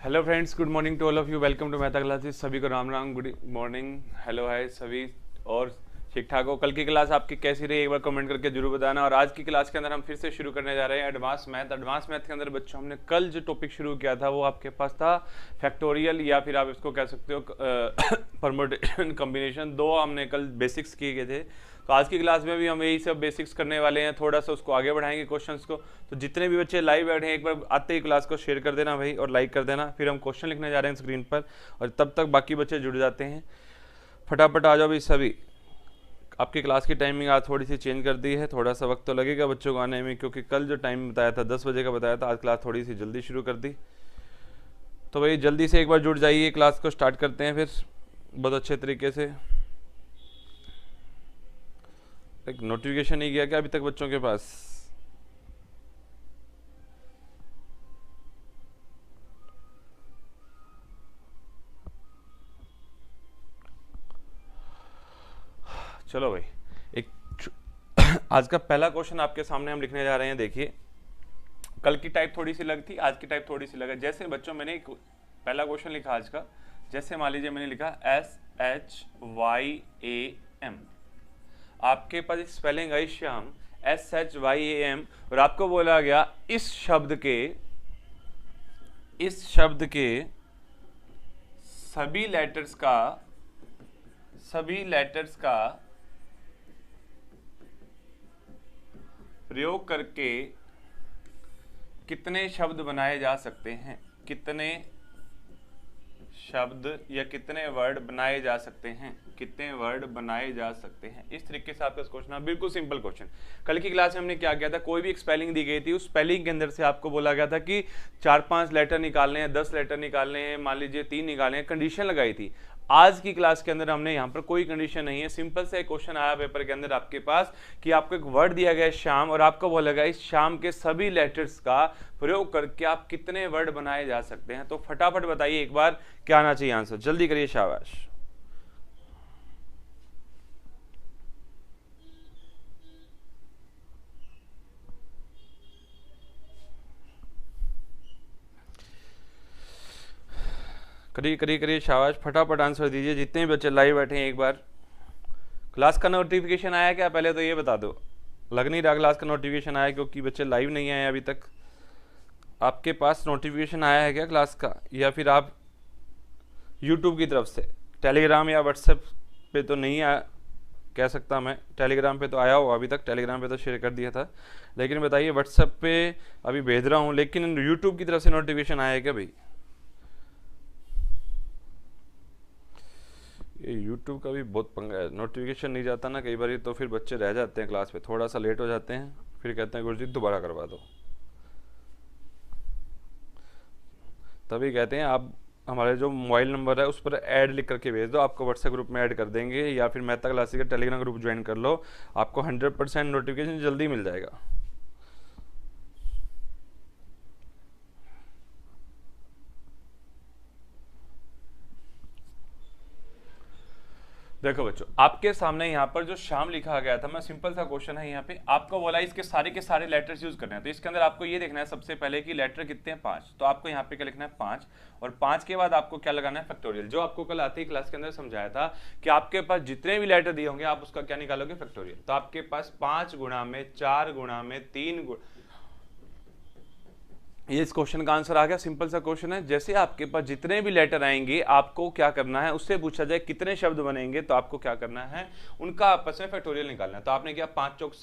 Hello friends, good morning to all of you. Welcome to Mehta classes. सभी को Ram Ram, good morning, hello hi सभी। और ठीक ठाक हो? कल की क्लास आपकी कैसी रही एक बार कमेंट करके जरूर बताना। और आज की क्लास के अंदर हम फिर से शुरू करने जा रहे हैं एडवांस मैथ। एडवांस मैथ के अंदर बच्चों हमने कल जो टॉपिक शुरू किया था वो आपके पास था फैक्टोरियल, या फिर आप इसको कह सकते हो परमुटेशन कॉम्बिनेशन। दो हमने कल बेसिक्स किए गए थे। तो आज की क्लास में भी हम यही सब बेसिक्स करने वाले हैं, थोड़ा सा उसको आगे बढ़ाएंगे क्वेश्चंस को। तो जितने भी बच्चे लाइव बैठे हैं एक बार आते ही क्लास को शेयर कर देना भाई, और लाइक कर देना। फिर हम क्वेश्चन लिखने जा रहे हैं स्क्रीन पर, और तब तक बाकी बच्चे जुड़ जाते हैं। फटाफट आ जाओ भाई सभी। आपकी क्लास की टाइमिंग आज थोड़ी सी चेंज कर दी है, थोड़ा सा वक्त तो लगेगा बच्चों को आने में, क्योंकि कल जो टाइम बताया था 10 बजे का बताया था, आज क्लास थोड़ी सी जल्दी शुरू कर दी। तो भाई जल्दी से एक बार जुड़ जाइए, क्लास को स्टार्ट करते हैं फिर बहुत अच्छे तरीके से। एक नोटिफिकेशन नहीं गया क्या अभी तक बच्चों के पास? चलो भाई, एक आज का पहला क्वेश्चन आपके सामने हम लिखने जा रहे हैं। देखिए, कल की टाइप थोड़ी सी लग थी, आज की टाइप थोड़ी सी लगा। जैसे बच्चों मैंने पहला क्वेश्चन लिखा आज का, जैसे मान लीजिए मैंने लिखा SHYAM। आपके पास स्पेलिंग आई श्याम, SHYAM, और आपको बोला गया इस शब्द के सभी लेटर्स का प्रयोग करके कितने शब्द बनाए जा सकते हैं? कितने शब्द या कितने वर्ड बनाए जा सकते हैं? कितने वर्ड बनाए जा सकते हैं? इस तरीके से आपका क्वेश्चन है, बिल्कुल सिंपल क्वेश्चन। कल की क्लास में हमने क्या किया था, कोई भी एक स्पेलिंग दी गई थी, उस स्पेलिंग के अंदर से आपको बोला गया था कि 4-5 लेटर निकालने हैं, 10 लेटर निकालने हैं, मान लीजिए 3 निकालने हैं, कंडीशन लगाई थी। आज की क्लास के अंदर हमने यहाँ पर कोई कंडीशन नहीं है, सिंपल से एक क्वेश्चन आया पेपर के अंदर आपके पास कि आपको एक वर्ड दिया गया है शाम, और आपको बोला गया इस शाम के सभी लेटर्स का प्रयोग करके आप कितने वर्ड बनाए जा सकते हैं। तो फटाफट बताइए एक बार क्या आना चाहिए आंसर, जल्दी करिए, शाबाश। करिए करिए करिए, शाबाश, फटाफट आंसर दीजिए जितने भी बच्चे लाइव बैठे हैं। एक बार क्लास का नोटिफिकेशन आया क्या, पहले तो ये बता दो। लग नहीं रहा क्लास का नोटिफिकेशन आया, क्योंकि बच्चे लाइव नहीं आए अभी तक। आपके पास नोटिफिकेशन आया है क्या क्लास का, या फिर आप यूट्यूब की तरफ से? टेलीग्राम या व्हाट्सएप पे तो नहीं आया, कह सकता मैं। टेलीग्राम पे तो आया हो अभी तक, टेलीग्राम पे तो शेयर कर दिया था, लेकिन बताइए व्हाट्सएप पे अभी भेज रहा हूँ, लेकिन यूट्यूब की तरफ से नोटिफिकेशन आया है क्या भाई? ये यूट्यूब का भी बहुत पंगा है, नोटिफिकेशन नहीं जाता ना कई बार, तो फिर बच्चे रह जाते हैं क्लास पे, थोड़ा सा लेट हो जाते हैं, फिर कहते हैं गुरुजी दोबारा करवा दो। तभी कहते हैं आप हमारे जो मोबाइल नंबर है उस पर ऐड लिख करके भेज दो, आपको व्हाट्सएप ग्रुप में ऐड कर देंगे, या फिर मेहता क्लासेस का टेलीग्राम ग्रुप ज्वाइन कर लो, आपको 100% नोटिफिकेशन जल्दी मिल जाएगा। देखो बच्चों, आपके सामने यहाँ पर जो शाम लिखा गया था, मैं सिंपल सा क्वेश्चन है यहाँ पे, आपको बोला इसके सारे के सारे लेटर्स यूज करने हैं। तो इसके अंदर आपको ये देखना है सबसे पहले कि लेटर कितने हैं, 5। तो आपको यहाँ पे क्या लिखना है, 5, और 5 के बाद आपको क्या लगाना है, फैक्टोरियल। जो आपको कल आती क्लास के अंदर समझाया था कि आपके पास जितने भी लेटर दिए होंगे आप उसका क्या निकालोगे, फैक्टोरियल। तो आपके पास 5 गुणा में 4 गुणा में 3 ये इस क्वेश्चन का आंसर आ गया। सिंपल सा क्वेश्चन है, जैसे आपके पास जितने भी लेटर आएंगे आपको क्या करना है, उससे पूछा जाए कितने शब्द बनेंगे, तो आपको क्या करना है, उनका आपस में फैक्टोरियल निकालना है। तो आपने किया 5 चौक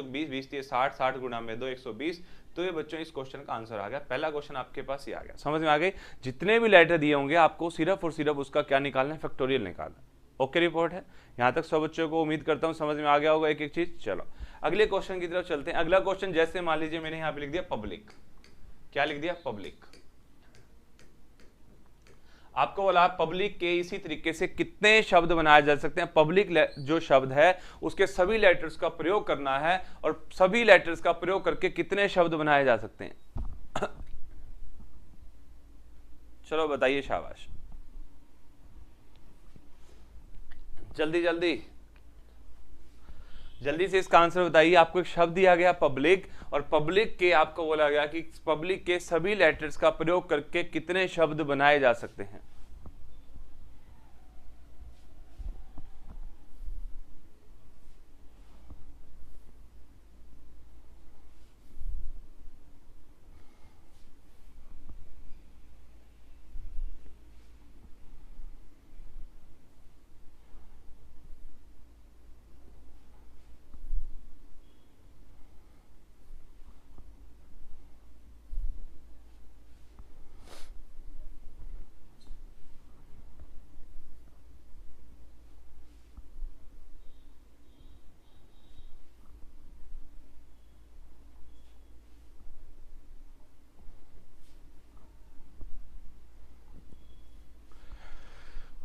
20, 20 दिए 60, 60 गुणा में 2 120। तो ये बच्चों इस क्वेश्चन का आंसर आ गया। पहला क्वेश्चन आपके पास ये आ गया, समझ में आ गई? जितने भी लेटर दिए होंगे आपको सिर्फ और सिर्फ उसका क्या निकालना है, फैक्टोरियल निकालना। ओके रिपोर्ट है यहाँ तक सब बच्चों को, उम्मीद करता हूँ समझ में आ गया होगा एक एक चीज। चलो अगले क्वेश्चन की तरफ चलते हैं। अगला क्वेश्चन, जैसे मान लीजिए मैंने यहाँ पे लिख दिया पब्लिक। क्या लिख दिया, पब्लिक। आपको बोला पब्लिक के इसी तरीके से कितने शब्द बनाए जा सकते हैं। पब्लिक जो शब्द है उसके सभी लेटर्स का प्रयोग करना है, और सभी लेटर्स का प्रयोग करके कितने शब्द बनाए जा सकते हैं। चलो बताइए, शाबाश, जल्दी जल्दी। जल्दी से इसका आंसर बताइए। आपको एक शब्द दिया गया पब्लिक, और पब्लिक के आपको बोला गया कि पब्लिक के सभी लेटर्स का प्रयोग करके कितने शब्द बनाए जा सकते हैं।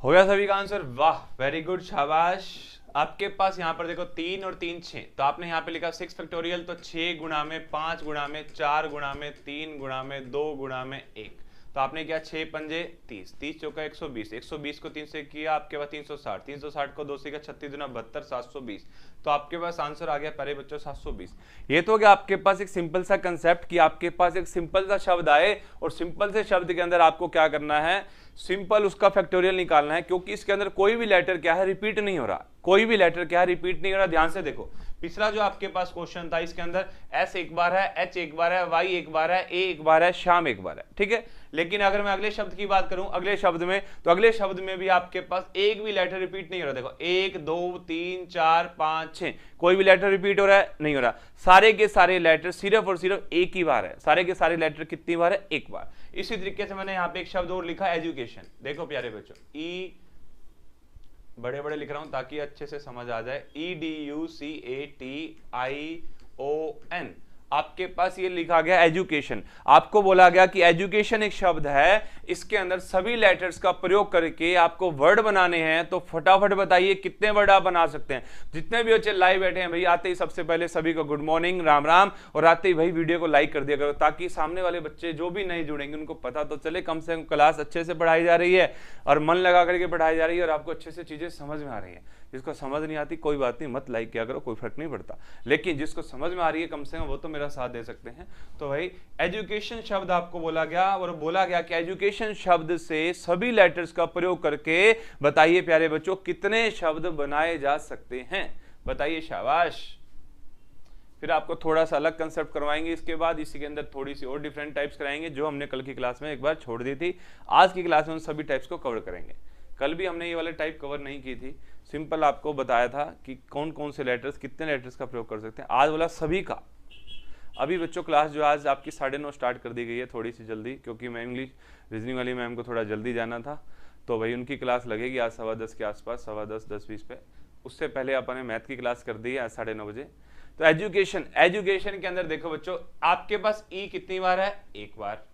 हो गया सभी का आंसर? वाह, वेरी गुड, शाबाश। आपके पास यहाँ पर देखो 3 और 3 6, तो आपने यहाँ पे लिखा 6 फैक्टोरियल, तो 6 गुणा में 5 गुणा में 4 गुणा में 3 गुणा में 2 गुणा में 1, तो आपने किया 6 पंजे 30, 30 चौका 120, 120 को 3 से किया आपके पास 360, 360 को 2 से किया 36 दुना 72, 720, तो आपके पास आंसर आ गया प्यारे बच्चों 720। ये तो हो गया आपके पास एक सिंपल सा कंसेप्ट कि आपके पास एक सिंपल सा शब्द आए और सिंपल से शब्द के अंदर आपको क्या करना है, सिंपल उसका फैक्टोरियल निकालना है, क्योंकि इसके अंदर कोई भी लेटर क्या है, रिपीट नहीं हो रहा, कोई भी लेटर क्या है, रिपीट नहीं हो रहा। ध्यान से देखो, पिछला जो आपके पास क्वेश्चन था इसके अंदर एस एक बार है, एच एक बार है, वाई एक बार है, ए एक बार है, शाम एक बार है, ठीक है। लेकिन अगर मैं अगले शब्द की बात करूं, अगले शब्द में, तो अगले शब्द में भी आपके पास एक भी लेटर रिपीट नहीं हो रहा। देखो 1 2 3 4 5 6, कोई भी लेटर रिपीट हो रहा है? नहीं हो रहा। सारे के सारे लेटर सिर्फ और सिर्फ एक ही बार है। सारे के सारे लेटर कितनी बार है? एक बार। इसी तरीके से मैंने यहाँ पे एक शब्द और लिखा, एजुकेशन। देखो प्यारे बच्चों, ई बड़े बड़े लिख रहा हूं ताकि अच्छे से समझ आ जाए, EDUCATION, आपके पास ये लिखा गया एजुकेशन। आपको बोला गया कि एजुकेशन एक शब्द है, इसके अंदर सभी लेटर्स का प्रयोग करके आपको वर्ड बनाने हैं, तो फटाफट बताइए कितने वर्ड आप बना सकते हैं। जितने भी बच्चे लाइव बैठे हैं भाई, आते ही सबसे पहले सभी को गुड मॉर्निंग, राम राम, और आते ही भाई वीडियो को लाइक कर दिया करो, ताकि सामने वाले बच्चे जो भी नहीं जुड़ेंगे उनको पता तो चले कम से कम क्लास अच्छे से पढ़ाई जा रही है और मन लगा करके पढ़ाई जा रही है और आपको अच्छे से चीजें समझ में आ रही है। जिसको समझ नहीं आती कोई बात नहीं, मत लाइक किया करो, कोई फर्क नहीं पड़ता, लेकिन जिसको समझ में आ रही है कम से कम वो तो मेरा साथ दे सकते हैं। तो भाई एजुकेशन शब्द आपको बोला गया, और बोला गया कि एजुकेशन शब्द से सभी लेटर्स का प्रयोग करके बताइए प्यारे बच्चों कितने शब्द बनाए जा सकते हैं। बताइए, शाबाश। फिर आपको थोड़ा सा अलग कंसेप्ट करवाएंगे इसके बाद, इसी के अंदर थोड़ी सी और डिफरेंट टाइप्स कराएंगे जो हमने कल की क्लास में एक बार छोड़ दी थी। आज की क्लास में उन सभी टाइप्स को कवर करेंगे। कल भी हमने ये वाले टाइप कवर नहीं की थी, सिंपल आपको बताया था कि कौन कौन से लेटर्स कितने लेटर्स का प्रयोग कर सकते हैं। आज वाला सभी का। अभी बच्चों क्लास जो आज आपकी 9:30 स्टार्ट कर दी गई है, थोड़ी सी जल्दी, क्योंकि मैं इंग्लिश रीजनिंग वाली मैम को थोड़ा जल्दी जाना था, तो भाई उनकी क्लास लगेगी आज 10:15 के आसपास, 10:15 10:20 पे। उससे पहले अपन ने मैथ की क्लास कर दी है आज 9:30 बजे। तो एजुकेशन के अंदर देखो बच्चों, आपके पास ई कितनी बार है? एक बार।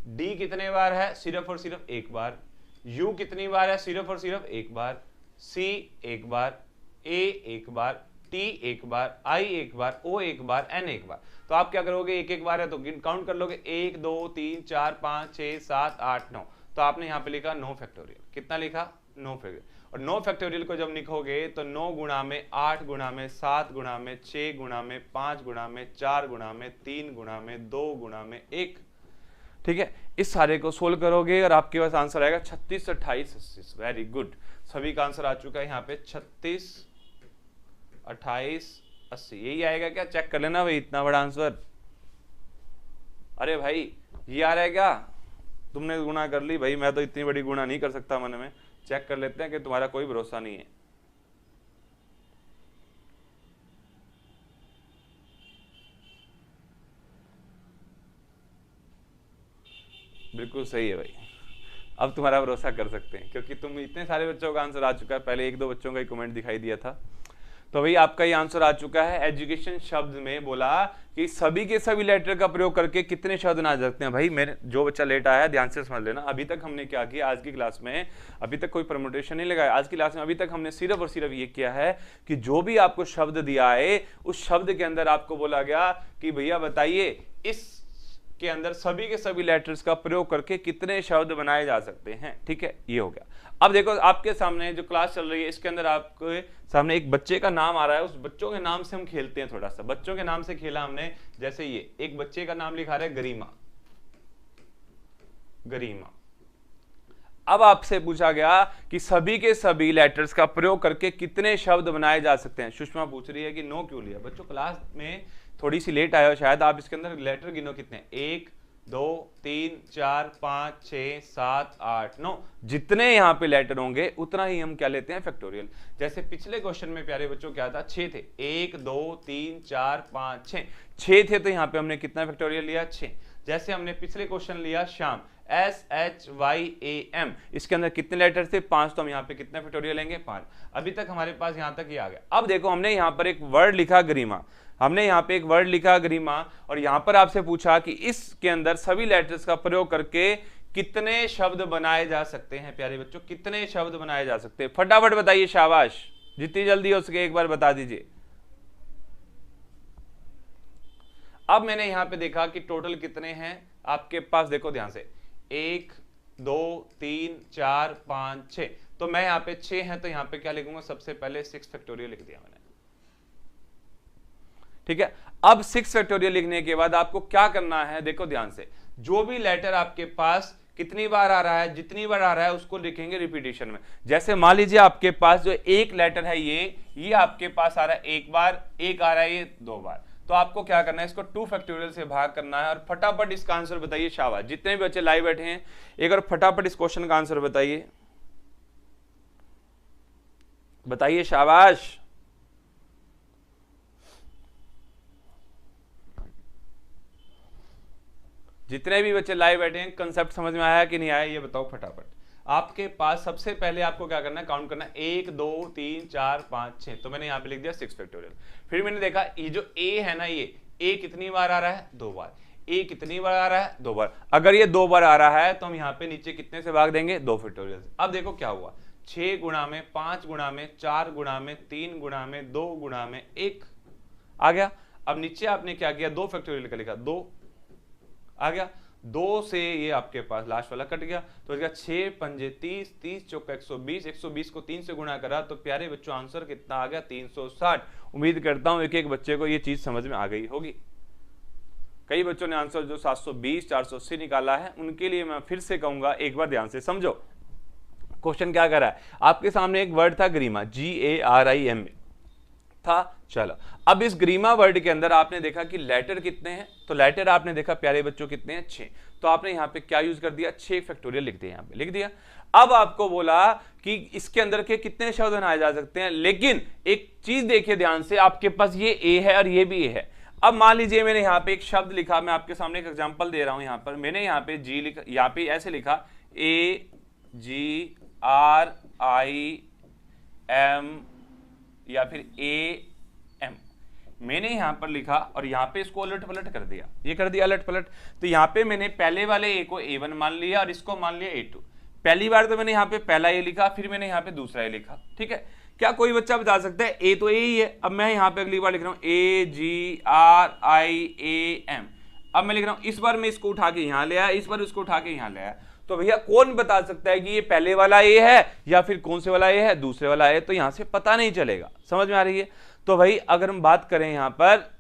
डी कितने बार है? सिर्फ और सिर्फ एक बार। यू कितनी बार है? सिर्फ और सिर्फ एक बार। सी एक बार, ए एक बार, टी एक बार, आई एक बार, ओ एक बार, एन एक बार। तो आप क्या करोगे? एक एक बार है तो काउंट कर लोगे, 1 2 3 4 5 6 7 8 9, तो आपने यहाँ पे लिखा 9 फैक्टोरियल। कितना लिखा? 9 फैक्टोरियल। और 9 फैक्टोरियल को जब लिखोगे तो 9 गुणा में 8 गुणा में 7 गुणा में 6 गुणा में 5 गुणा में 4 गुणा में 3 गुणा में 2 गुणा में 1, ठीक है। इस सारे को सोल्व करोगे और आपके पास आंसर आएगा 36 28 80। वेरी गुड, सभी का आंसर आ चुका है यहाँ पे 36 28 80। यही आएगा क्या? चेक कर लेना भाई, इतना बड़ा आंसर। अरे भाई ये आ रहा है क्या? तुमने गुणा कर ली भाई, मैं तो इतनी बड़ी गुणा नहीं कर सकता मन में। चेक कर लेते हैं कि तुम्हारा कोई भरोसा नहीं है। बिल्कुल सही है भाई, अब तुम्हारा भरोसा कर सकते हैं, क्योंकि तुम इतने सारे बच्चों का आंसर आ चुका है। पहले 1 2 बच्चों का ही कमेंट दिखाई दिया था। तो भाई आपका ये आंसर आ चुका है। एजुकेशन शब्द में बोला कि सभी के सभी लेटर का प्रयोग करके कितने शब्द बना सकते हैं। भाई मेरे जो बच्चा लेट आया है ध्यान से समझ लेना, अभी तक हमने क्या किया आज की क्लास में, अभी तक कोई परमुटेशन नहीं लगाया आज की क्लास में। अभी तक हमने सिर्फ और सिर्फ ये किया है कि जो भी आपको शब्द दिया है उस शब्द के अंदर आपको बोला गया कि भैया बताइए इस के अंदर सभी के सभी लेटर्स का प्रयोग करके कितने शब्द बनाए जा सकते हैं। ठीक है, ये हो गया। अब देखो आपके सामने जो क्लास चल रही है इसके अंदर आपके सामने एक बच्चे का नाम आ रहा है, उस बच्चों के नाम से हम खेलते हैं। थोड़ा सा बच्चों के नाम से खेला हमने, जैसे ये एक बच्चे का नाम लिखा रहा है गरिमा, गरिमा। अब आपसे पूछा गया कि सभी के सभी लेटर्स का प्रयोग करके कितने शब्द बनाए जा सकते हैं। सुषमा पूछ रही है कि नो क्यों लिया। बच्चों क्लास में थोड़ी सी लेट आया हो शायद, आप इसके अंदर लेटर गिनो कितने, 1 2 3 4 5 6 7 8 9, जितने यहाँ पे लेटर होंगे उतना ही हम क्या लेते हैं, फैक्टोरियल। जैसे पिछले क्वेश्चन में प्यारे बच्चों क्या था, 6 थे, 1 2 3 4 5 6 थे, तो यहाँ पे हमने कितना फैक्टोरियल लिया, 6। जैसे हमने पिछले क्वेश्चन लिया श्याम, SHYAM, इसके अंदर कितने लेटर थे, 5, तो हम यहाँ पे कितने फैक्टोरियल लेंगे, 5। अभी तक हमारे पास यहाँ तक ही आ गया। अब देखो हमने यहाँ पर एक वर्ड लिखा गरिमा, हमने यहाँ पे एक वर्ड लिखा गरिमा, और यहाँ पर आपसे पूछा कि इसके अंदर सभी लेटर्स का प्रयोग करके कितने शब्द बनाए जा सकते हैं। प्यारे बच्चों कितने शब्द बनाए जा सकते हैं, फटाफट बताइए, शाबाश, जितनी जल्दी हो सके एक बार बता दीजिए। अब मैंने यहां पे देखा कि टोटल कितने हैं आपके पास, देखो ध्यान से, 1 2 3 4 5 6, तो मैं यहां पे 6 है तो यहां पे क्या लिखूंगा, सबसे पहले 6 फैक्टोरियल लिख दिया मैंने। ठीक है, अब 6 फैक्टोरियल लिखने के बाद आपको क्या करना है, देखो ध्यान से, जो भी लेटर आपके पास कितनी बार आ रहा है, जितनी बार आ रहा है उसको लिखेंगे रिपीटिशन में। जैसे मान लीजिए आपके पास जो एक लेटर है ये आपके पास आ रहा है एक बार, एक आ रहा है ये 2 बार, तो आपको क्या करना है, इसको 2 फैक्टोरियल से भाग करना है और फटाफट इसका आंसर बताइए। शाबाश, जितने भी बच्चे लाइव बैठे हैं एक बार फटाफट इस क्वेश्चन का आंसर बताइए, बताइए, शाबाश। जितने भी बच्चे लाइव बैठे हैं, कंसेप्ट समझ में आया कि नहीं आया, ये बताओ फटाफट। आपके पास सबसे पहले आपको क्या करना है, काउंट करना है, 1 2 3 4 5 6, तो मैंने यहां पे लिख दिया 6 फैक्टोरियल। फिर मैंने देखा ये जो a है ना, ये a कितनी बार आ रहा है, 2 बार, a कितनी बार आ रहा है, 2 बार। अगर ये 2 बार आ रहा है तो हम यहाँ पे नीचे कितने से भाग देंगे, 2 फैक्टोरियल। अब देखो क्या हुआ, 6 गुणा में 5 गुणा में 4 गुणा में 3 गुणा में 2 गुणा में 1 आ गया। अब नीचे आपने क्या किया, 2 फैक्टोरियल का लिखा, 2 आ गया, 2 से ये आपके पास लास्ट वाला कट गया, तो इसका 6 पंजे 30, 30 चौका 120, 120 को 3 से गुणा करा तो प्यारे बच्चों आंसर कितना आ गया, 360। उम्मीद करता हूं एक एक बच्चे को ये चीज समझ में आ गई होगी। कई बच्चों ने आंसर जो 720 480 निकाला है, उनके लिए मैं फिर से कहूंगा एक बार ध्यान से समझो। क्वेश्चन क्या कर रहा है, आपके सामने एक वर्ड था गरिमा, GARIMA था। चलो अब इस गरिमा वर्ड के अंदर आपने देखा कि लेटर कितने हैं, तो लेटर आपने देखा प्यारे बच्चों कितने हैं, 6, तो आपने यहां पे क्या यूज कर दिया, 6 फैक्टोरियल लिख दिया, यहां पे लिख दिया। अब आपको बोला कि इसके अंदर के कितने शब्द बनाए जा सकते हैं, लेकिन एक चीज देखिए ध्यान से, आपके पास ये ए है और ये भी ए है। अब मान लीजिए मैंने यहाँ पे एक शब्द लिखा, मैं आपके सामने एक एग्जांपल दे रहा हूं, यहाँ पर मैंने यहाँ पे जी लिखा, यहाँ पे ऐसे लिखा AGRIM या फिर AM, मैंने यहां पर लिखा और यहां पे इसको उलट पलट कर दिया, ये कर दिया उलट पलट, तो यहां पे मैंने पहले वाले ए को A1 मान लिया और इसको मान लिया A2। पहली बार तो मैंने यहां पे पहला ए लिखा, फिर मैंने यहां पे दूसरा ए लिखा। ठीक है, क्या कोई बच्चा बता सकता है, ए तो ए ही है। अब मैं यहां पे अगली बार लिख रहा हूं AGRIAM, अब मैं लिख रहा हूं, इस बार मैं इसको उठा के यहां ले आया, इस बार इसको उठा के यहां ले आया, तो भैया कौन बता सकता है कि ये पहले वाला ए है या फिर कौन से वाला ए है, दूसरे वाला ए, तो यहां से पता नहीं चलेगा। समझ में आ रही है। तो भाई अगर हम बात करें यहां पर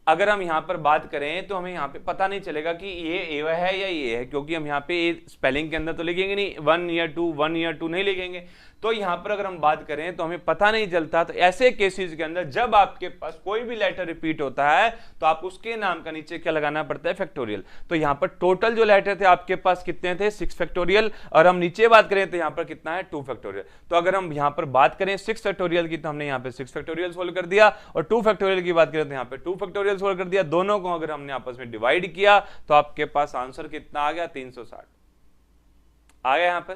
अगर हम यहां पर बात करें तो हमें यहां पे पता नहीं चलेगा कि ये ए है या ये है, क्योंकि हम यहां पे स्पेलिंग के अंदर तो लिखेंगे नहीं, 1 या 2 नहीं लिखेंगे, तो यहां पर अगर हम बात करें तो हमें पता नहीं चलता। तो ऐसे केसेस के अंदर जब आपके पास कोई भी लेटर रिपीट होता है तो आप उसके नाम का नीचे क्या लगाना पड़ता है, फैक्टोरियल। तो यहां पर टोटल जो लेटर थे आपके पास कितने थे, 6 फैक्टोरियल, और हम नीचे बात करें तो यहां पर कितना है, 2 फैक्टोरियल। तो अगर हम यहां पर बात करें 6 फैक्टोरियल की, तो हमने यहां पे 6 फैक्टोरियल सोल्व कर दिया, और 2 फैक्टोरियल की बात करें तो यहां पे 2 फैक्टोरियल सोल्व कर दिया। दोनों को अगर हमने आपस में डिवाइड किया तो आपके पास आंसर कितना आ गया, 360 आ गया यहां पर।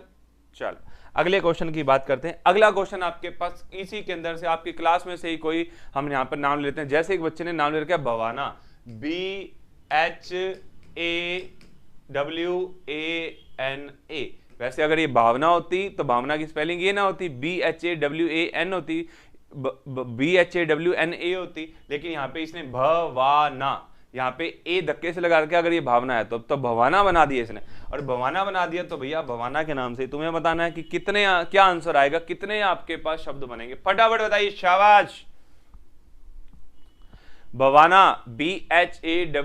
चलो अगले क्वेश्चन की बात करते हैं। अगला क्वेश्चन आपके पास इसी के अंदर से आपकी क्लास में से ही कोई हम यहां पर नाम लेते हैं। जैसे एक बच्चे ने नाम ले रखा है भवाना, BHAWANA। वैसे अगर ये भावना होती तो भावना की स्पेलिंग ये ना होती, BHAWAN होती, BHAWNA होती, लेकिन यहां पे इसने भवाना, यहाँ पे ए धक्के से लगा के अगर ये भावना है तो भवाना बना दिया इसने, और भवाना बना दिया तो भैया भवाना के नाम से तुम्हें बताना है कि कितने, क्या आंसर आएगा, कितने आपके पास शब्द बनेंगे, फटाफट बताइए, शाबाश। भवाना, BHAWANA,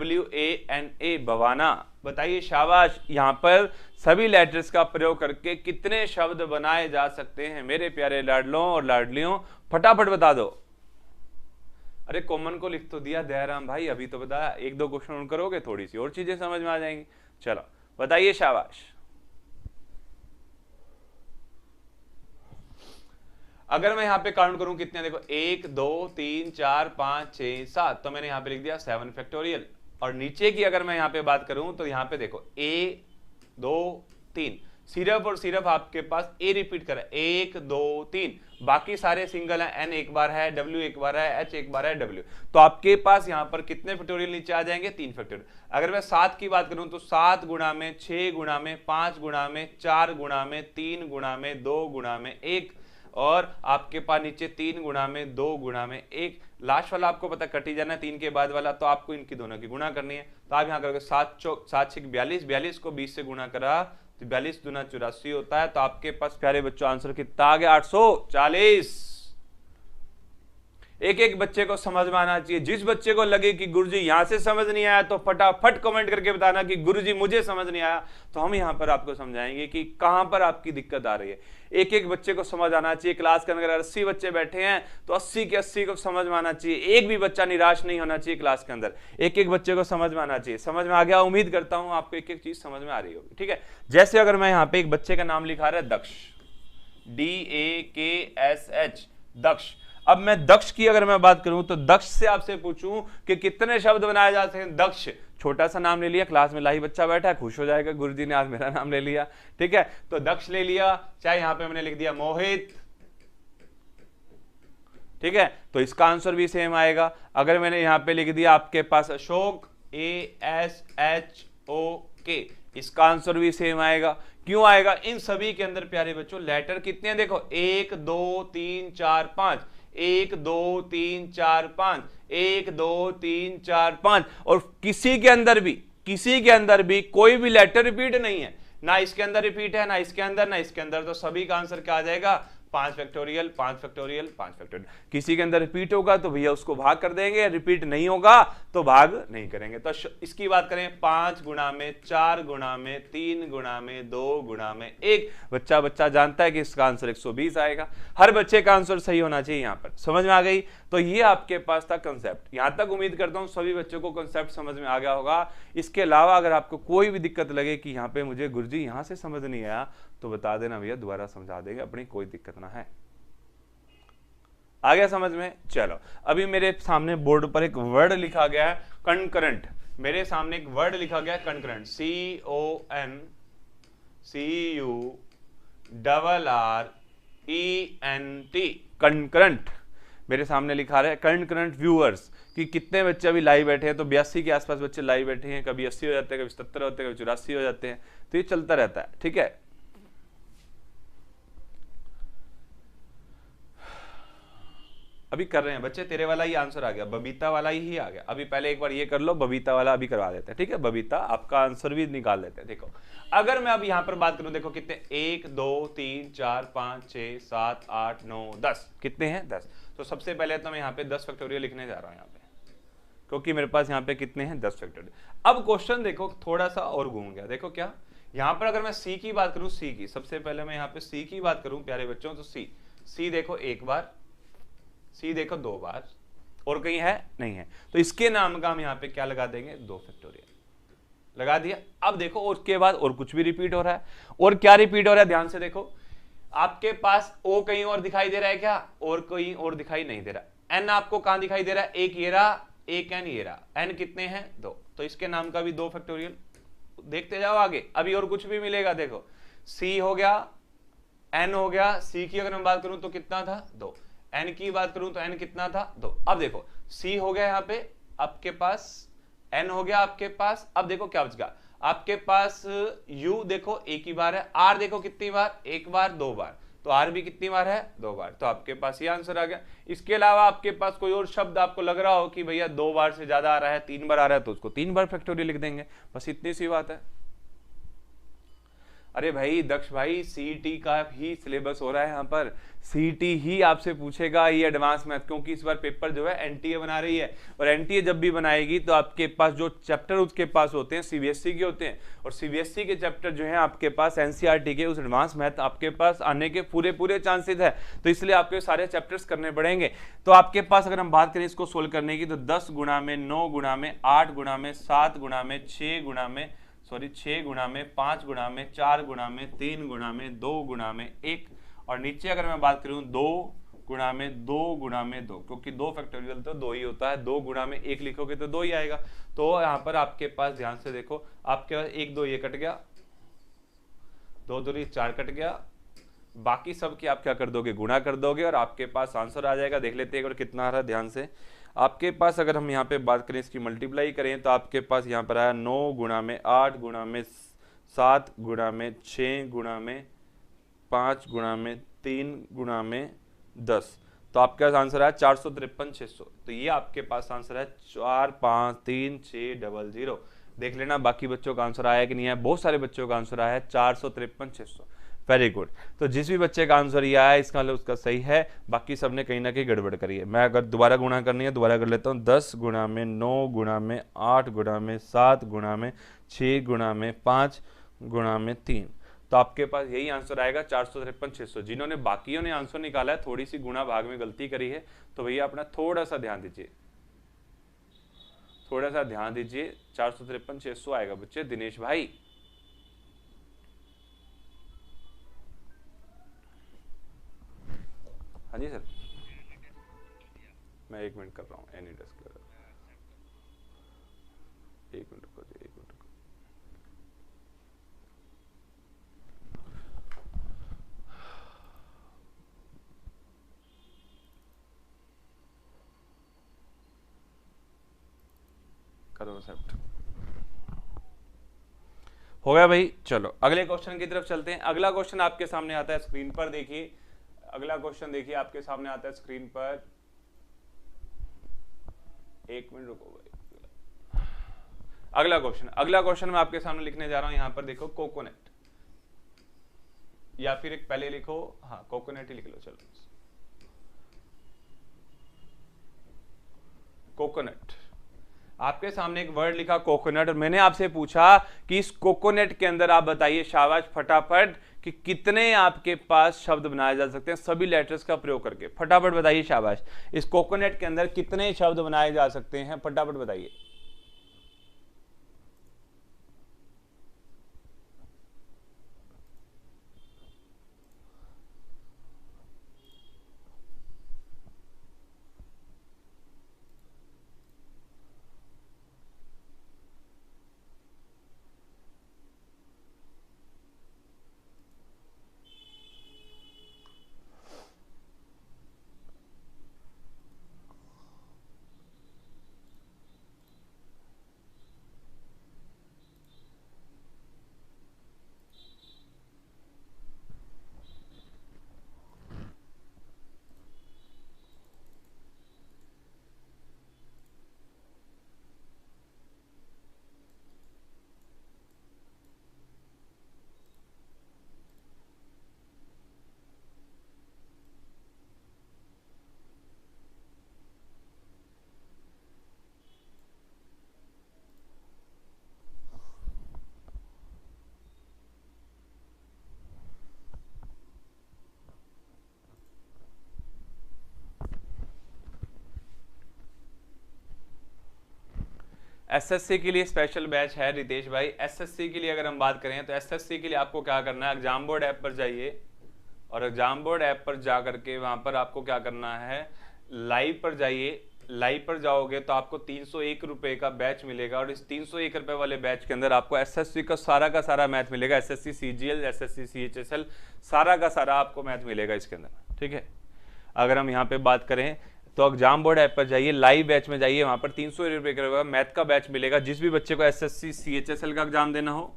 भवाना, बताइए, शाबाश। यहां पर सभी लेटर्स का प्रयोग करके कितने शब्द बनाए जा सकते हैं मेरे प्यारे लाडलों और लाडलियों, फटाफट बता दो। अरे कॉमन को लिख तो दिया दयाराम भाई, अभी तो बताया, एक दो क्वेश्चन करोगे थोड़ी सी और चीजें समझ में आ जाएंगी। चलो बताइए, शाबाश। अगर मैं यहाँ पे काउंट करूं कितने, देखो 1 2 3 4 5 6 7, तो मैंने यहाँ पे लिख दिया 7 फैक्टोरियल। और नीचे की अगर मैं यहाँ पे बात करूं तो यहाँ पे देखो 1 2 3, सिर्फ और सिर्फ आपके पास ए रिपीट करा, 1 2 3, बाकी सारे सिंगल है, एन एक बार है, डब्ल्यू एक बार है, एच एक बार है, डब्ल्यू। तो आपके पास यहाँ पर कितने फैक्टोरियल नीचे आ जाएंगे, 3 फैक्टोरियल। अगर मैं 7 की बात करूं तो 7 गुणा में 6 गुणा में 5 गुणा में 4 गुणा में 3 गुणा में 2 गुणा में 1, और आपके पास नीचे 3 गुणा में 2 गुणा में 1, लास्ट वाला आपको पता कटी जाना है 3 के बाद वाला, तो आपको इनकी दोनों की गुणा करनी है। तो आप यहाँ करोगे 7 चौक 7 6 42, 42 को 20 से गुणा करा तो 42 दूना 84 होता है। तो आपके पास प्यारे बच्चों आंसर कितना आ गया, 840। एक एक बच्चे को समझ में आना चाहिए। जिस बच्चे को लगे कि गुरुजी यहां से समझ नहीं आया तो फटाफट कमेंट करके बताना कि गुरुजी मुझे समझ नहीं आया, तो हम यहां पर आपको समझाएंगे कि कहां पर आपकी दिक्कत आ रही है। एक एक बच्चे को समझ आना चाहिए। क्लास के अंदर अगर 80 बच्चे बैठे हैं तो 80 के 80 को समझ में आना चाहिए। एक भी बच्चा निराश नहीं होना चाहिए क्लास के अंदर, एक एक बच्चे को समझ में आना चाहिए। समझ में आ गया, उम्मीद करता हूं आपको एक एक चीज समझ में आ रही होगी, ठीक है। जैसे अगर मैं यहाँ पे एक बच्चे का नाम लिखा रहा है दक्ष, DAKSH, दक्ष। अब मैं दक्ष की अगर मैं बात करूं तो दक्ष से आपसे पूछूं कि कितने शब्द बनाए जा सकते हैं। दक्ष, छोटा सा नाम ले लिया, क्लास में लाही बच्चा बैठा है, खुश हो जाएगा, गुरुजी ने आज मेरा नाम ले लिया, ठीक है। तो दक्ष ले लिया, चाहे यहां पे मैंने लिख दिया मोहित, ठीक है, तो इसका आंसर भी सेम आएगा। अगर मैंने यहां पे लिख दिया आपके पास अशोक, ASHOK, इसका आंसर भी सेम आएगा। क्यों आएगा? इन सभी के अंदर प्यारे बच्चों लेटर कितने हैं, देखो 1 2 3 4 5, 1 2 3 4 5, 1 2 3 4 5, और किसी के अंदर भी कोई भी लेटर रिपीट नहीं है, ना इसके अंदर रिपीट है, ना इसके अंदर, ना इसके अंदर। तो सभी का आंसर क्या आ जाएगा, 5 फैक्टोरियल, 5 फैक्टोरियल, 5 फैक्टोरियल। किसी के अंदर रिपीट होगा तो भैया उसको भाग कर देंगे, रिपीट नहीं होगा तो भाग नहीं करेंगे। तो इसकी बात करें 5 गुणा में 4 गुणा में 3 गुणा में 2 गुणा में 1, बच्चा जानता है कि इसका आंसर 120 आएगा। हर बच्चे का आंसर सही होना चाहिए। यहां पर समझ में आ गई? तो ये आपके पास था कंसेप्ट। यहां तक उम्मीद करता हूं सभी बच्चों को कंसेप्ट समझ में आ गया होगा। इसके अलावा अगर आपको कोई भी दिक्कत लगे कि यहाँ पे मुझे गुरुजी यहां से समझ नहीं आया तो बता देना भैया, दोबारा समझा देंगे, अपनी कोई दिक्कत ना है। आ गया समझ में? चलो, अभी मेरे सामने बोर्ड पर एक वर्ड लिखा गया है कंकरेंट। मेरे सामने एक वर्ड लिखा गया है कंकरेंट, CONCURRENT, कंकरेंट मेरे सामने लिखा रहा है। कंकरेंट व्यूअर्स कि कितने बच्चे अभी लाइव बैठे हैं, तो 82 के आसपास बच्चे लाइव बैठे हैं। कभी 80 हो जाते हैं, कभी 77 होते हैं, कभी 84 हो जाते हैं, तो ये चलता रहता है, ठीक है। अभी कर रहे हैं बच्चे, तेरे वाला ही आंसर आ गया, बबीता वाला ही आ गया। अभी पहले एक बार ये कर लो, बबीता वाला अभी करवा देते हैं, ठीक है। बबीता आपका आंसर भी निकाल देते हैं। देखो अगर मैं अब यहां पर बात करूं, देखो कितने, 1 2 3 4 5 6 7 8 9 10, कितने हैं, 10। तो सबसे पहले तो मैं यहाँ पे 10 फैक्टोरियल लिखने जा रहा हूं यहाँ पे, क्योंकि मेरे पास यहाँ पे कितने हैं, 10 फैक्टोरियल। अब क्वेश्चन देखो थोड़ा सा और घूम गया। देखो क्या, यहाँ पर अगर मैं सी की बात करूं, सी की सबसे पहले मैं यहाँ पे सी की बात करूं प्यारे बच्चों, तो सी देखो एक बार, सी देखो 2 बार, और कहीं है नहीं है, तो इसके नाम का हम यहाँ पे क्या लगा देंगे, 2 फैक्टोरियल लगा दिया। अब देखो उसके बाद और कुछ भी रिपीट हो रहा है, और क्या रिपीट हो रहा है, ध्यान से देखो। आपके पास ओ कहीं और दिखाई दे रहा है क्या, और कहीं और दिखाई नहीं दे रहा। एन आपको कहां दिखाई दे रहा है, एक ये रहा, एक एन ये रहा। एन कितने हैं, 2, तो इसके नाम का भी 2 फैक्टोरियल। देखते जाओ आगे, अभी और कुछ भी मिलेगा। देखो सी हो गया, एन हो गया, सी की अगर मैं बात करूं तो कितना था, 2। एन की बात करूं तो एन कितना था, 2। अब देखो सी हो गया यहाँ पे आपके पास, एन हो गया आपके पास। अब देखो क्या बच गया आपके पास, यू देखो एक ही बार है, आर देखो कितनी बार, एक बार 2 बार, तो आर भी कितनी बार है, 2 बार। तो आपके पास ये आंसर आ गया। इसके अलावा आपके पास कोई और शब्द आपको लग रहा हो कि भैया 2 बार से ज्यादा आ रहा है, 3 बार आ रहा है, तो उसको 3 बार फैक्टोरियल लिख देंगे, बस इतनी सी बात है। अरे भाई दक्ष भाई, सीईटी का ही सिलेबस हो रहा है यहाँ पर, सीईटी ही आपसे पूछेगा ये एडवांस मैथ, क्योंकि इस बार पेपर जो है एनटीए बना रही है, और एनटीए जब भी बनाएगी तो आपके पास जो चैप्टर उसके पास होते हैं सीबीएसई के होते हैं, और सीबीएसई के चैप्टर जो है आपके पास एनसीईआरटी के उस एडवांस मैथ आपके पास आने के पूरे चांसेस है, तो इसलिए आपके सारे चैप्टर्स करने पड़ेंगे। तो आपके पास अगर हम बात करें इसको सोल्व करने की, तो 10 गुणा में 9 गुणा में 8 गुणा में 7 गुणा में 6 गुणा में 6 गुणा में 5 गुणा में 4 गुणा में 3 गुणा में 2 गुणा में 1, और नीचे अगर मैं बात करूं 2 गुणा में 2 गुणा में 2, क्योंकि 2 फैक्टोरियल तो 2 ही होता है, 2 गुणा में 1 लिखोगे तो 2 ही आएगा। तो यहाँ पर आपके पास ध्यान से देखो, आपके पास 1 2 ये कट गया, 2 दूनी 4 कट गया, बाकी सब की आप क्या कर दोगे, गुणा कर दोगे, और आपके पास आंसर आ जाएगा। देख लेते हैं एक बार कितना आ रहा है ध्यान से। आपके पास अगर हम यहाँ पे बात करें इसकी मल्टीप्लाई करें, तो आपके पास यहाँ पर आया 9 गुणा में 8 गुणा में 7 गुणा में 6 गुणा में 5 गुणा में 3 गुणा में 10, तो आपके पास आंसर आया 453,600। तो ये आपके पास आंसर है 453,600। देख लेना बाकी बच्चों का आंसर आया कि नहीं है, बहुत सारे बच्चों का आंसर आया है 453,600। Very good. तो जिस भी बच्चे का आंसर ये आया इसका मतलब उसका सही है, बाकी सबने कहीं ना कहीं गड़बड़ करी है। मैं अगर दोबारा गुणा करनी है दोबारा कर लेता हूँ। 10 गुणा में 9 गुणा में 8 गुणा में 7 गुणा में 6 गुणा में 5 गुणा में 3, तो आपके पास यही आंसर आएगा 453,600। जिन्होंने बाकियों ने आंसर निकाला है, थोड़ी सी गुणा भाग में गलती करी है, तो भैया अपना थोड़ा सा ध्यान दीजिए, थोड़ा सा ध्यान दीजिए। 453,600 आएगा बच्चे। दिनेश भाई हाँ जी सर, मैं 1 मिनट कर रहा हूँ, एनी डेस्क कर रहा हूँ, 1 मिनट रुको जी, 1 मिनट रुको। करो एक्सेप्ट, हो गया भाई। चलो अगले क्वेश्चन की तरफ चलते हैं। अगला क्वेश्चन आपके सामने आता है स्क्रीन पर, देखिए अगला क्वेश्चन देखिए आपके सामने आता है स्क्रीन पर। 1 मिनट रुको भाई। अगला क्वेश्चन मैं आपके सामने लिखने जा रहा हूं। यहां पर देखो कोकोनट, या फिर एक पहले लिखो, हाँ कोकोनट ही लिख लो, चलो कोकोनट। आपके सामने एक वर्ड लिखा कोकोनट, और मैंने आपसे पूछा कि इस कोकोनट के अंदर आप बताइए शाबाश फटाफट कि कितने आपके पास शब्द बनाए जा सकते हैं सभी लेटर्स का प्रयोग करके। फटाफट बताइए शाबाश, इस कोकोनट के अंदर कितने शब्द बनाए जा सकते हैं, फटाफट बताइए। एसएससी के लिए स्पेशल बैच है रितेश भाई। एसएससी के लिए अगर हम बात करें तो एसएससी के लिए आपको क्या करना है, एग्जाम बोर्ड ऐप पर जाइए, और एग्जाम बोर्ड ऐप पर जा करके वहां पर आपको क्या करना है, लाइव पर जाइए। लाइव पर जाओगे तो आपको 301 रुपए का बैच मिलेगा, और इस 301 रुपए वाले बैच के अंदर आपको एसएससी का सारा मैथ मिलेगा। एसएससी सीजीएल, एसएससी सीएचएसएल, सारा का सारा आपको मैथ मिलेगा इसके अंदर, ठीक है। अगर हम यहाँ पे बात करें तो एग्जाम बोर्ड ऐप पर जाइए, लाइव बैच में जाइए, वहां पर 300 रुपए का मैथ का बैच मिलेगा। जिस भी बच्चे को एसएससी सीएचएसएल का एग्जाम देना हो,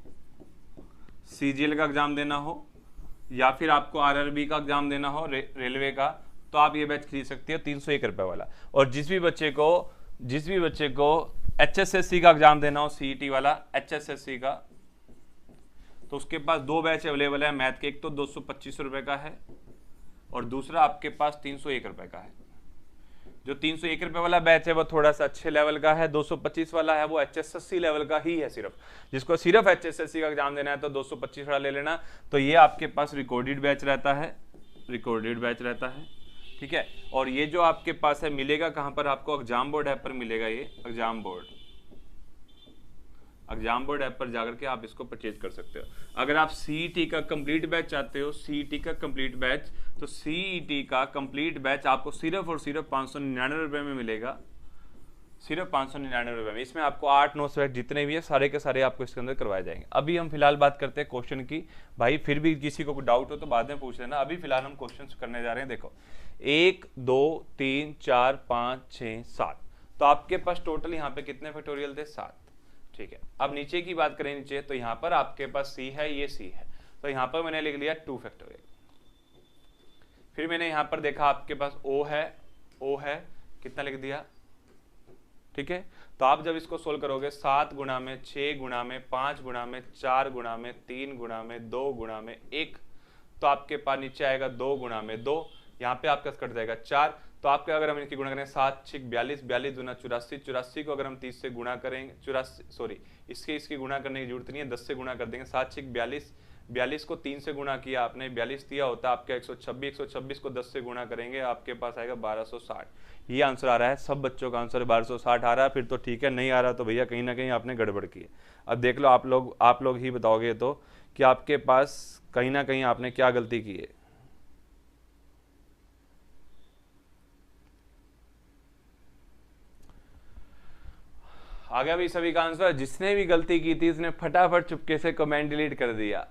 सीजीएल का एग्जाम देना हो, या फिर आपको आरआरबी का एग्जाम देना हो, रेलवे का, तो आप ये बैच खरीद सकते हो 301 रुपए वाला। और जिस भी बच्चे को HSSC का एग्जाम देना हो, सीईटी वाला HSSC का, तो उसके पास 2 बैच अवेलेबल है मैथ के। एक तो 225 रुपए का है और दूसरा आपके पास 301 रुपए का है। जो 301 रुपए वाला बैच है वो थोड़ा सा अच्छे लेवल का है, 225 वाला है वो HSSC लेवल का ही है सिर्फ। जिसको सिर्फ HSSC का एग्जाम देना है तो 225 वाला ले लेना। तो ये आपके पास रिकॉर्डेड बैच रहता है, ठीक है। और ये जो आपके पास है मिलेगा कहां पर आपको, एग्जाम बोर्ड ऐप पर मिलेगा। ये एग्जाम बोर्ड ऐप पर जाकर के आप इसको परचेज कर सकते हो। अगर आप सीईटी का कंप्लीट बैच चाहते हो, सीईटी का कंप्लीट बैच, तो सीईटी का कंप्लीट बैच आपको सिर्फ और सिर्फ 599 रुपए में मिलेगा, सिर्फ 599 रुपए में। इसमें आपको 8-9 सब्जेक्ट जितने भी है सारे के सारे आपको इसके अंदर करवाए जाएंगे। अभी हम फिलहाल बात करते हैं क्वेश्चन की। भाई फिर भी किसी को डाउट हो तो बाद में पूछ लेना। अभी फिलहाल हम क्वेश्चन करने जा रहे हैं। देखो 1 2 3 4 5 6 7, तो आपके पास टोटल यहाँ पे कितने फैक्टोरियल थे, 7, ठीक है। अब नीचे की बात करें, नीचे तो यहाँ पर आपके पास C है, ये C है, तो यहाँ पर मैंने लिख लिया 2 फैक्टोरियल। फिर मैंने यहाँ पर देखा आपके पास O है, कितना लिख दिया, ठीक है। तो आप जब इसको सोल्व करोगे 7 गुणा में 6 गुणा में 5 गुणा में 4 गुणा में 3 गुणा में 2 गुणा में 1, तो आपके पास नीचे आएगा 2 गुणा में 2, यहाँ पे आपका कट जाएगा 4। तो आपके अगर हम इनकी गुणा करें 7 6 42, 42 दूना 84, 84 को अगर हम 30 से गुणा करेंगे, 84 सॉरी इसकी गुणा करने की जरूरत नहीं है, 10 से गुणा कर देंगे। 7 6 42, 42 को 3 से गुणा किया आपने, 42 दिया होता आपका 126, 126 को 10 से गुणा करेंगे आपके पास आएगा 1260। ये आंसर आ रहा है, सब बच्चों का आंसर 1260 आ रहा है, फिर तो ठीक है। नहीं आ रहा तो भैया कहीं ना कहीं आपने गड़बड़ की है। अब देख लो आप लोग ही बताओगे तो कि आपके पास कहीं ना कहीं आपने क्या गलती की है। आ गया भी सभी का आंसर। जिसने भी गलती की थी उसने फटाफट चुपके से कमेंट डिलीट कर दिया।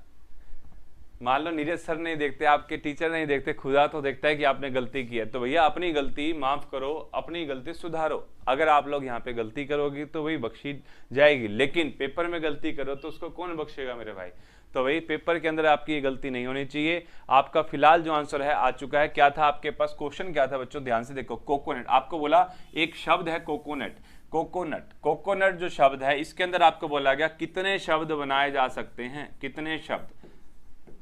मान लो नीरज सर नहीं देखते, आपके टीचर नहीं देखते, खुदा तो देखता है कि आपने गलती की है। तो भैया अपनी गलती माफ करो, अपनी गलती सुधारो। अगर आप लोग यहाँ पे गलती करोगे तो वही बख्शी जाएगी, लेकिन पेपर में गलती करो तो उसको कौन बख्शेगा मेरे भाई। तो वही पेपर के अंदर आपकी ये गलती नहीं होनी चाहिए। आपका फिलहाल जो आंसर है आ चुका है। क्या था आपके पास क्वेश्चन, क्या था बच्चों, ध्यान से देखो। कोकोनट, आपको बोला एक शब्द है कोकोनट, कोकोनट जो शब्द है इसके अंदर आपको बोला गया कितने शब्द बनाए जा सकते हैं, कितने शब्द,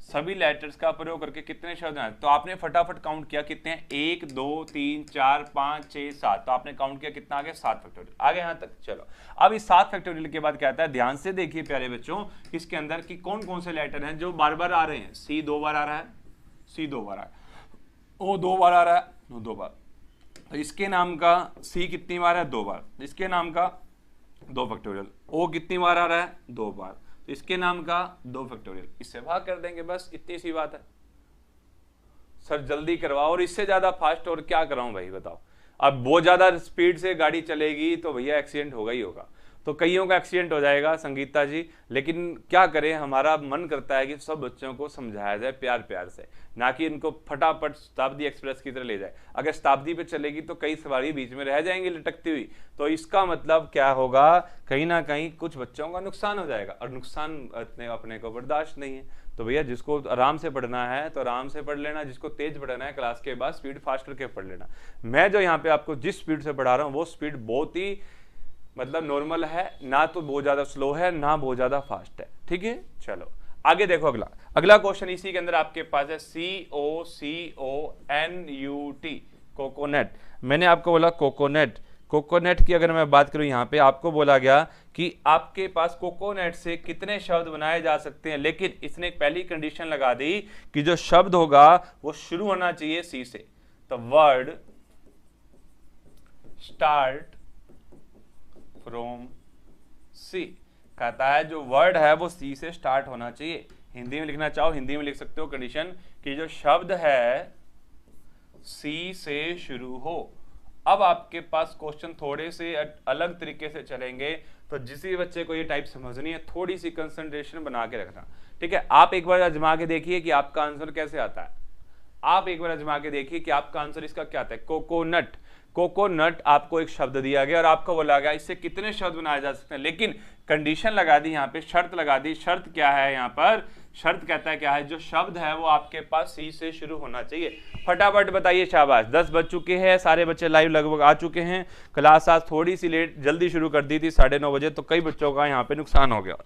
सभी लेटर्स का प्रयोग करके कितने शब्द हैं। तो आपने फटाफट काउंट किया कितने हैं, 1 2 3 4 5 6 7, तो आपने काउंट किया कितना आ गया, 7 फैक्टोरियल आ गया यहाँ तक। चलो अब इस 7 फैक्टोरियल के बाद क्या आता है, ध्यान से देखिए प्यारे बच्चों, इसके अंदर कि कौन कौन से लेटर हैं जो बार बार आ रहे हैं। C 2 बार आ रहा है, C 2 बार आ रहा है, O 2 बार आ रहा है, 2 बार, तो इसके नाम का C कितनी बार है, 2 बार, इसके नाम का 2 फैक्टोरियल। O कितनी बार आ रहा है, 2 बार, तो इसके नाम का 2 फैक्टोरियल। इससे भाग कर देंगे, बस इतनी सी बात है। सर जल्दी करवाओ, और इससे ज्यादा फास्ट और क्या कराऊं भाई बताओ। अब बहुत ज्यादा स्पीड से गाड़ी चलेगी तो भैया एक्सीडेंट होगा ही होगा। तो कईयों का एक्सीडेंट हो जाएगा संगीता जी, लेकिन क्या करें, हमारा मन करता है कि सब बच्चों को समझाया जाए प्यार प्यार से, ना कि इनको फटाफट शताब्दी एक्सप्रेस की तरह ले जाए। अगर शताब्दी पे चलेगी तो कई सवारी बीच में रह जाएंगी लटकती हुई, तो इसका मतलब क्या होगा, कहीं ना कहीं कुछ बच्चों का नुकसान हो जाएगा, और नुकसान अपने को बर्दाश्त नहीं है। तो भैया जिसको आराम से पढ़ना है तो आराम से पढ़ लेना, जिसको तेज पढ़ना है क्लास के बाद स्पीड फास्ट करके पढ़ लेना। मैं जो यहाँ पे आपको जिस स्पीड से पढ़ा रहा हूँ वो स्पीड बहुत ही मतलब नॉर्मल है, ना तो बहुत ज्यादा स्लो है ना बहुत ज्यादा फास्ट है, ठीक है। चलो आगे देखो, अगला क्वेश्चन इसी के अंदर आपके पास है COCONUT, कोकोनट। मैंने आपको बोला कोकोनट की अगर मैं बात करूं, यहाँ पे आपको बोला गया कि आपके पास कोकोनट से कितने शब्द बनाए जा सकते हैं, लेकिन इसने एक पहली कंडीशन लगा दी कि जो शब्द होगा वो शुरू होना चाहिए C से। तो वर्ड स्टार्ट फ्रॉम C, कहता है जो वर्ड है वो C से स्टार्ट होना चाहिए। हिंदी में लिखना चाहो हिंदी में लिख सकते हो कंडीशन कि जो शब्द है C से शुरू हो। अब आपके पास क्वेश्चन थोड़े से अलग तरीके से चलेंगे, तो जिस भी बच्चे को ये टाइप समझनी है थोड़ी सी कंसंट्रेशन बना के रखना, ठीक है। आप एक बार आजमा के देखिए कि आपका आंसर कैसे आता है। आप एक बार आजमा के देखिए कि आपका आंसर इसका क्या आता है। कोकोनट आपको एक शब्द दिया गया और आपको बोला गया इससे कितने शब्द बनाए जा सकते हैं, लेकिन कंडीशन लगा दी, यहाँ पे शर्त लगा दी। शर्त क्या है यहाँ पर, शर्त कहता है क्या है, जो शब्द है वो आपके पास सी से शुरू होना चाहिए। फटाफट बताइए, शाबाश। 10 बज चुके हैं, सारे बच्चे लाइव लगभग आ चुके हैं। क्लास आज थोड़ी सी लेट जल्दी शुरू कर दी थी 9:30 बजे, तो कई बच्चों का यहाँ पे नुकसान हो गया।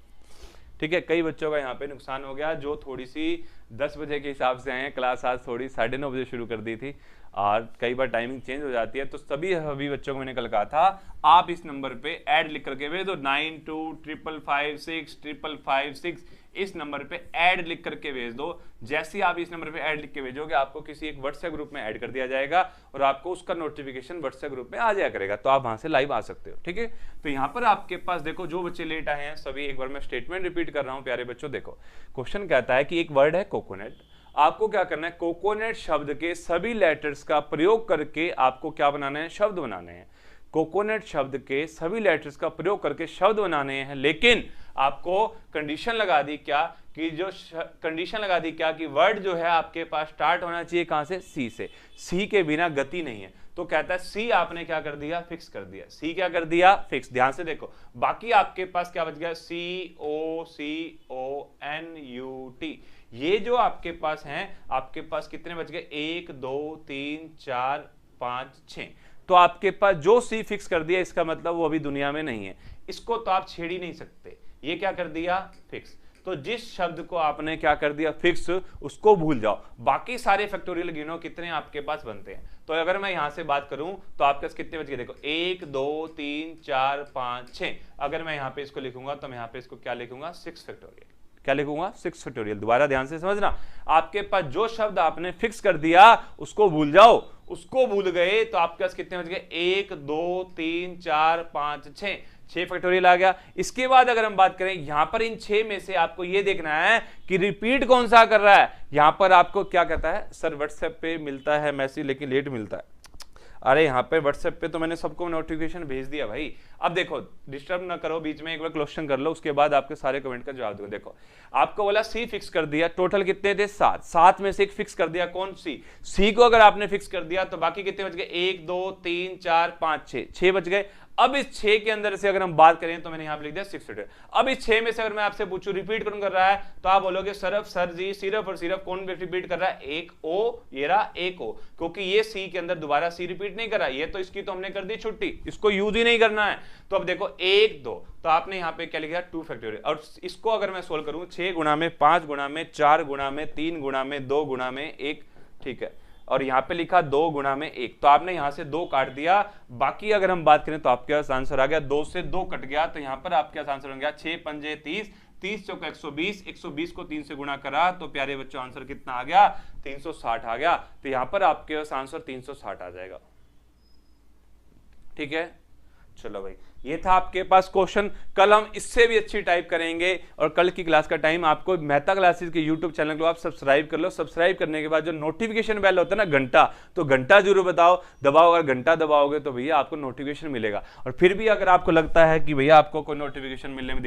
ठीक है, कई बच्चों का यहाँ पे नुकसान हो गया जो थोड़ी सी 10 बजे के हिसाब से आए। क्लास आज थोड़ी 9:30 बजे शुरू कर दी थी और कई बार टाइमिंग चेंज हो जाती है। तो सभी बच्चों को मैंने कल कहा था आप इस नंबर पे ऐड लिख करके भेज दो, 9255565556 इस नंबर पे ऐड लिख करके भेज दो। जैसे ही आप इस नंबर पे ऐड लिख के भेजोगे आपको किसी एक व्हाट्सएप ग्रुप में ऐड कर दिया जाएगा और आपको उसका नोटिफिकेशन व्हाट्सएप ग्रुप में आ जाया करेगा, तो आप वहां से लाइव आ सकते हो। ठीक है, तो यहाँ पर आपके पास देखो जो बच्चे लेट आए हैं सभी, एक बार मैं स्टेटमेंट रिपीट कर रहा हूँ प्यारे बच्चों। देखो क्वेश्चन कहता है कि एक वर्ड है कोकोनट, आपको क्या करना है, कोकोनट शब्द के सभी लेटर्स का प्रयोग करके आपको क्या बनाना है, शब्द बनाने हैं। कोकोनट शब्द के सभी लेटर्स का प्रयोग करके शब्द बनाने हैं, लेकिन आपको कंडीशन लगा दी क्या कि कंडीशन लगा दी क्या कि वर्ड जो है आपके पास स्टार्ट होना चाहिए कहां से, सी से। सी के बिना गति नहीं है। तो कहता है सी आपने क्या कर दिया, फिक्स कर दिया। सी क्या कर दिया, फिक्स। ध्यान से देखो, बाकी आपके पास क्या बच गया, COCONUT। ये जो आपके पास हैं, आपके पास कितने बच गए, 1 2 3 4 5 6। तो आपके पास जो सी फिक्स कर दिया इसका मतलब वो अभी दुनिया में नहीं है, इसको तो आप छेड़ ही नहीं सकते। ये क्या कर दिया, फिक्स। तो जिस शब्द को आपने क्या कर दिया, फिक्स, उसको भूल जाओ। बाकी सारे फैक्टोरियल गिनो कितने आपके पास बनते हैं। तो अगर मैं यहां से बात करूं तो आपके पास कितने बच गए, देखो 1 2 3 4 5 6। अगर मैं यहां पे इसको लिखूंगा तो मैं यहां पे इसको क्या लिखूंगा, 6 फैक्टोरियल। क्या लिखूंगा, 6 फैक्टोरियल। दोबारा ध्यान से समझना, आपके पास जो शब्द आपने फिक्स कर दिया उसको भूल जाओ। उसको भूल गए तो आपके पास कितने बच गए, 1 2 3 4 5 6 फैक्टोरियल आ गया। इसके बाद अगर हम बात करें यहां पर इन 6 में से आपको यह देखना है कि रिपीट कौन सा कर रहा है। यहां पर आपको क्या कहता है, सर व्हाट्सएप पे मिलता है मैसेज लेकिन लेट मिलता है। अरे यहाँ पे व्हाट्सएप पे तो मैंने सबको नोटिफिकेशन भेज दिया भाई। अब देखो डिस्टर्ब ना करो, बीच में एक बार क्वेश्चन कर लो, उसके बाद आपके सारे कमेंट का जवाब दो। देखो आपको बोला सी फिक्स कर दिया, टोटल कितने थे, 7। 7 में से एक फिक्स कर दिया, कौन, सी। सी को अगर आपने फिक्स कर दिया तो बाकी कितने बच गए, 1 2 3 4 5 6 बच गए। अब इस 6 के अंदर से अगर हम बात करें तो मैंने यहां पे लिख दिया 6 फैक्टोरियल। अब इस 6 में से अगर मैं आपसे पूछूं रिपीट कौन कर रहा है, तो आप बोलोगे सर जी सिर्फ और सिर्फ कौन रिपीट कर रहा है, एक ओ, ये रहा एक ओ, क्योंकि ये सी के अंदर दोबारा सी रिपीट नहीं कर रहा। ये तो इसकी तो हमने कर दी छुट्टी, इसको यूज ही नहीं करना है। तो अब देखो 1 2, तो आपने यहां पे क्या लिखा, 2 फैक्टोरियल। और इसको अगर मैं सोल्व करूं 6 गुणा में 5 गुणा में 4 गुणा में 3 गुणा में 2 गुणा में 1, ठीक है, और यहां पे लिखा 2 गुणा में 1, तो आपने यहां से 2 काट दिया। बाकी अगर हम बात करें तो आपके पास आंसर आ गया, 2 से 2 कट गया, तो यहां पर आपके पास आंसर हो गया 6 पंजे 30, 30 चौका 120, 120 को 3 से गुणा करा तो प्यारे बच्चों आंसर कितना आ गया, 360 आ गया। तो यहां पर आपके पास आंसर 360 आ जाएगा। ठीक है, चलो भाई, ये था आपके पास क्वेश्चन। कल हम इससे भी अच्छी टाइप करेंगे और कल की क्लास का टाइम आपको मेहता क्लासेस के यूट्यूब चैनल को आप सब्सक्राइब कर लो। सब्सक्राइब करने के बाद जो नोटिफिकेशन बेल होता है ना, घंटा, तो घंटा जरूर दबाओ। अगर घंटा दबाओगे तो भैया आपको नोटिफिकेशन मिलेगा। और फिर भी अगर आपको लगता है कि भैया आपको कोई नोटिफिकेशन मिलने में